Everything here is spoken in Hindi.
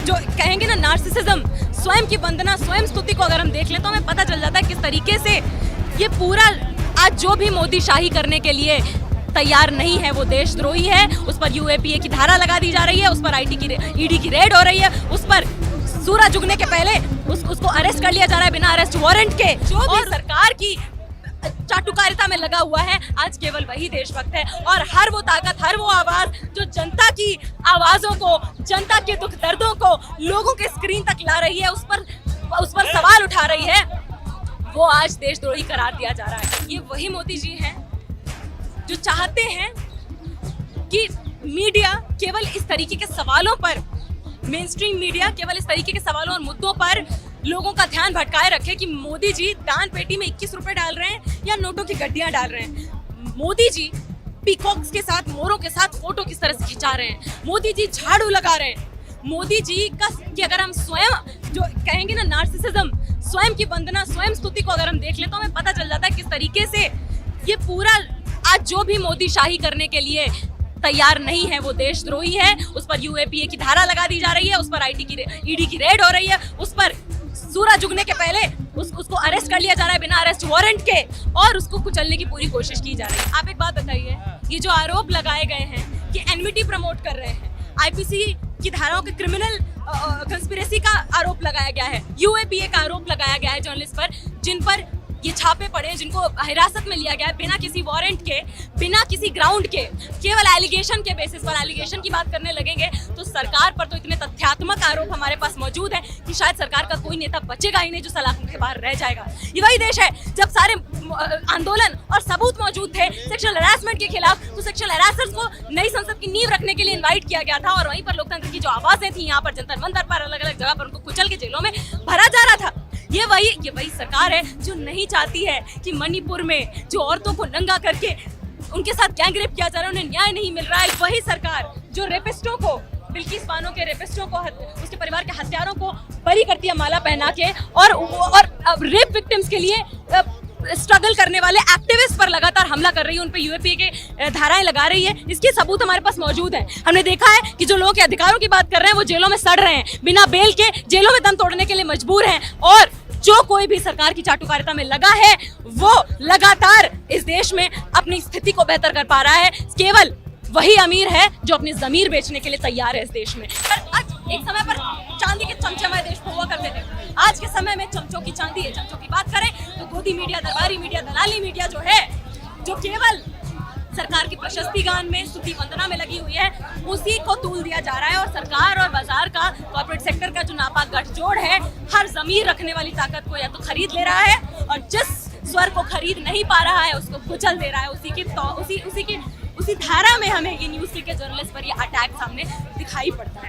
जो कहेंगे ना नार्सिसिज्म, स्वयं की वंदना, स्वयं स्तुति को अगर हम देख लें तो हमें पता चल जाता है किस तरीके से ये पूरा आज जो भी मोदी शाही करने के लिए तैयार नहीं है वो देशद्रोही है। उस पर यूएपीए की धारा लगा दी जा रही है, उस पर ईडी की रेड हो रही है, उस पर सूरज उगने के पहले उसको अरेस्ट कर लिया जा रहा है बिना अरेस्ट वारंट के। जो भी सरकार की चाटुकारिता में लगा हुआ है आज केवल वही देशभक्त है। और हर वो ताकत, हर वो आवाज जो जनता की आवाजों को, जनता के दुख दर्दों को लोगों के स्क्रीन तक ला रही है, उस पर सवाल उठा रही है, वो आज देशद्रोही करार दिया जा रहा है। ये वही मोदी जी हैं जो चाहते हैं कि मीडिया केवल इस तरीके के सवालों पर, मेन स्ट्रीम मीडिया केवल इस तरीके के सवालों और मुद्दों पर लोगों का ध्यान भटकाए रखे कि मोदी जी दान पेटी में 21 रुपए डाल रहे हैं या नोटों की गड्डियां डाल रहे हैं। मोदी जी पीकॉक्स के साथ, मोरों के साथ फोटो किस तरह से खिंचा रहे हैं। मोदी जी झाड़ू लगा रहे हैं। मोदी जी का कि अगर हम स्वयं जो कहेंगे ना नार्सिसिज्म, स्वयं की वंदना, स्वयं स्तुति को अगर हम देख लें तो हमें पता चल जाता है किस तरीके से ये पूरा आज जो भी मोदी शाही करने के लिए तैयार नहीं है वो देशद्रोही है। उस पर यूएपीए की धारा लगा दी जा रही है, उस पर ईडी की रेड हो रही है, उस पर सूरज उगने के पहले उसको अरेस्ट कर लिया जा रहा है बिना अरेस्ट वारंट के, और उसको कुचलने की पूरी कोशिश की जा रही है। आप एक बात बताइए, ये जो आरोप लगाए गए हैं कि एनमिटी प्रमोट कर रहे हैं, आईपीसी की धाराओं के क्रिमिनल कंस्पिरेसी का आरोप लगाया गया है, यूएपीए का आरोप लगाया गया है जर्नलिस्ट पर, जिन पर ये छापे पड़े, जिनको हिरासत में लिया गया है बिना किसी वारंट के, बिना किसी ग्राउंड के, केवल एलिगेशन के बेसिस पर। एलिगेशन की बात करने लगेंगे तो सरकार पर तो इतने तथ्यात्मक आरोप हमारे पास मौजूद है कि शायद सरकार का कोई नेता बचेगा ही नहीं जो सलाखों के बाहर रह जाएगा। ये वही देश है जब सारे आंदोलन और सबूत मौजूद थे सेक्सुअल हैरेसमेंट के खिलाफ, तो सेक्सुअल हैरेसर्स को नई संसद की नींव रखने के लिए इन्वाइट किया गया था, और वहीं पर लोकतंत्र की जो आवाजें थी यहाँ पर जंतर मंतर पर, अलग अलग जगह पर उनको कुचल के जेलों में भरा जा रहा था। ये वही सरकार है जो नहीं चाहती है कि मणिपुर में जो औरतों को नंगा करके उनके साथ गैंग रेप किया जा रहा है उन्हें न्याय नहीं मिल रहा है। वही सरकार जो रेपिस्टों को, बिल्किस बानो के रेपिस्टों को, उसके परिवार के हत्यारों को बरी करती है माला पहना के, और रेप विक्टिम्स के लिए स्ट्रगल करने वाले एक्टिविस्ट पर लगातार हमला कर रही है, उन पे यूएपीए के धाराएं लगा रही है। इसके सबूत हमारे पास मौजूद हैं। हमने देखा है कि जो लोगों के अधिकारों की बात कर रहे हैं वो जेलों में सड़ रहे हैं, बिना बेल के जेलों में दम तोड़ने के लिए मजबूर हैं, और जो कोई भी सरकार की चाटुकारिता में लगा है वो लगातार इस देश में अपनी स्थिति को बेहतर कर पा रहा है। केवल वही अमीर है जो अपनी जमीर बेचने के लिए तैयार है इस देश में। आज एक समय पर चांदी के चमचे हमारे देश में हुआ करते थे, आज के समय में चमचों की चांदी है। चमचों की बात करें तो गोदी मीडिया, दरबारी मीडिया, दलाली मीडिया जो है, जो केवल सरकार की प्रशस्ति गान में, स्तुति वंदना में लगी हुई है, उसी को तूल दिया जा रहा है। और सरकार और बाजार का, कॉर्पोरेट सेक्टर का जो नापाक गठजोड़ है, हर जमीर रखने वाली ताकत को या तो खरीद ले रहा है, और जिस स्वर को खरीद नहीं पा रहा है उसको कुचल दे रहा है। उसी धारा में हमें ये न्यूज़ के जर्नलिस्ट पर ये अटैक सामने दिखाई पड़ता है।